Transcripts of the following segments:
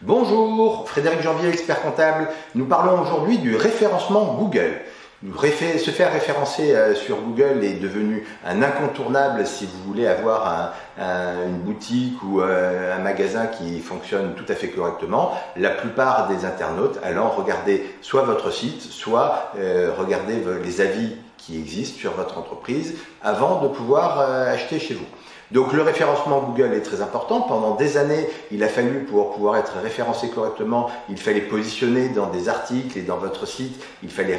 Bonjour, Frédéric Janvier, expert comptable. Nous parlons aujourd'hui du référencement Google. Se faire référencer sur Google est devenu un incontournable si vous voulez avoir une boutique ou un magasin qui fonctionne tout à fait correctement. La plupart des internautes allant regarder soit votre site, soit regarder les avis qui existent sur votre entreprise avant de pouvoir acheter chez vous. Donc le référencement Google est très important. Pendant des années, il a fallu, pour pouvoir être référencé correctement, il fallait positionner dans des articles et dans votre site, il fallait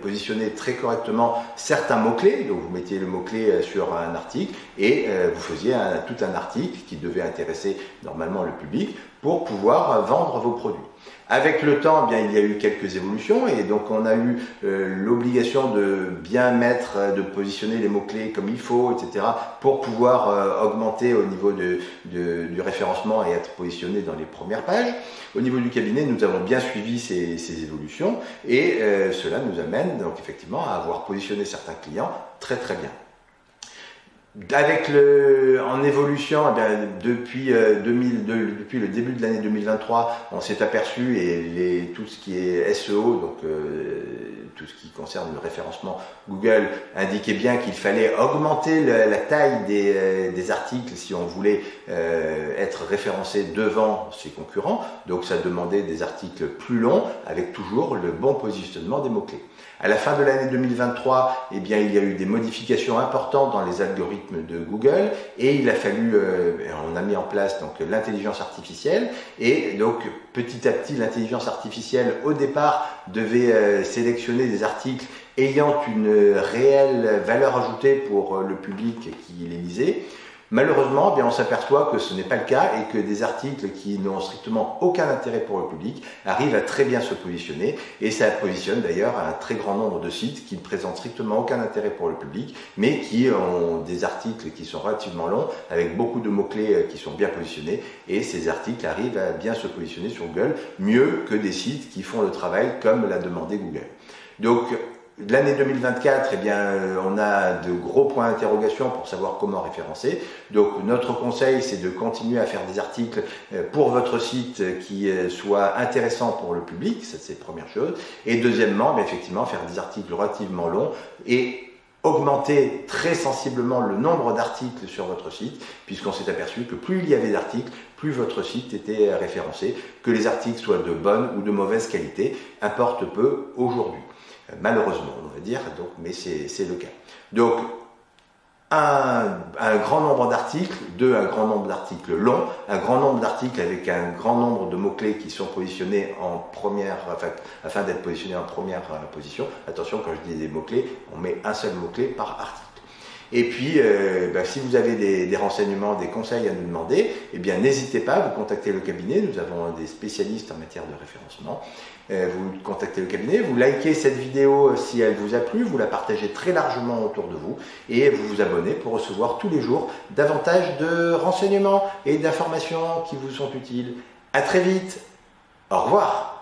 positionner très correctement certains mots-clés. Donc vous mettiez le mot-clé sur un article et vous faisiez tout un article qui devait intéresser normalement le public pour pouvoir vendre vos produits. Avec le temps, eh bien, il y a eu quelques évolutions et donc on a eu l'obligation de bien de positionner les mots-clés comme il faut, etc. pour pouvoir augmenter au niveau du référencement et être positionné dans les premières pages. Au niveau du cabinet, nous avons bien suivi ces évolutions et cela nous amène donc effectivement à avoir positionné certains clients très très bien. En évolution, eh bien, depuis le début de l'année 2023, on s'est aperçu et tout ce qui est SEO, donc tout ce qui concerne le référencement Google, indiquait bien qu'il fallait augmenter la taille des articles si on voulait être référencé devant ses concurrents. Donc ça demandait des articles plus longs avec toujours le bon positionnement des mots-clés. À la fin de l'année 2023, eh bien, il y a eu des modifications importantes dans les algorithmes de Google et il a fallu, on a mis en place donc l'intelligence artificielle et donc petit à petit l'intelligence artificielle au départ devait sélectionner des articles ayant une réelle valeur ajoutée pour le public qui les lisait. Malheureusement, eh bien, on s'aperçoit que ce n'est pas le cas et que des articles qui n'ont strictement aucun intérêt pour le public arrivent à très bien se positionner et ça positionne d'ailleurs un très grand nombre de sites qui ne présentent strictement aucun intérêt pour le public mais qui ont des articles qui sont relativement longs avec beaucoup de mots-clés qui sont bien positionnés et ces articles arrivent à bien se positionner sur Google mieux que des sites qui font le travail comme l'a demandé Google. Donc, l'année 2024, eh bien, on a de gros points d'interrogation pour savoir comment référencer. Donc, notre conseil, c'est de continuer à faire des articles pour votre site qui soient intéressants pour le public, ça c'est la première chose. Et deuxièmement, bien, effectivement, faire des articles relativement longs et augmenter très sensiblement le nombre d'articles sur votre site, puisqu'on s'est aperçu que plus il y avait d'articles, plus votre site était référencé, que les articles soient de bonne ou de mauvaise qualité, importe peu aujourd'hui. Malheureusement, on va dire, donc, mais c'est le cas. Donc, un grand nombre d'articles, un grand nombre d'articles longs, un grand nombre d'articles avec un grand nombre de mots-clés qui sont positionnés en première, afin d'être positionnés en première position. Attention, quand je dis des mots-clés, on met un seul mot-clé par article. Et puis, si vous avez des renseignements, des conseils à nous demander, eh bien, n'hésitez pas, vous contactez le cabinet. Nous avons des spécialistes en matière de référencement. Vous contactez le cabinet, vous likez cette vidéo si elle vous a plu, vous la partagez très largement autour de vous et vous vous abonnez pour recevoir tous les jours davantage de renseignements et d'informations qui vous sont utiles. À très vite. Au revoir.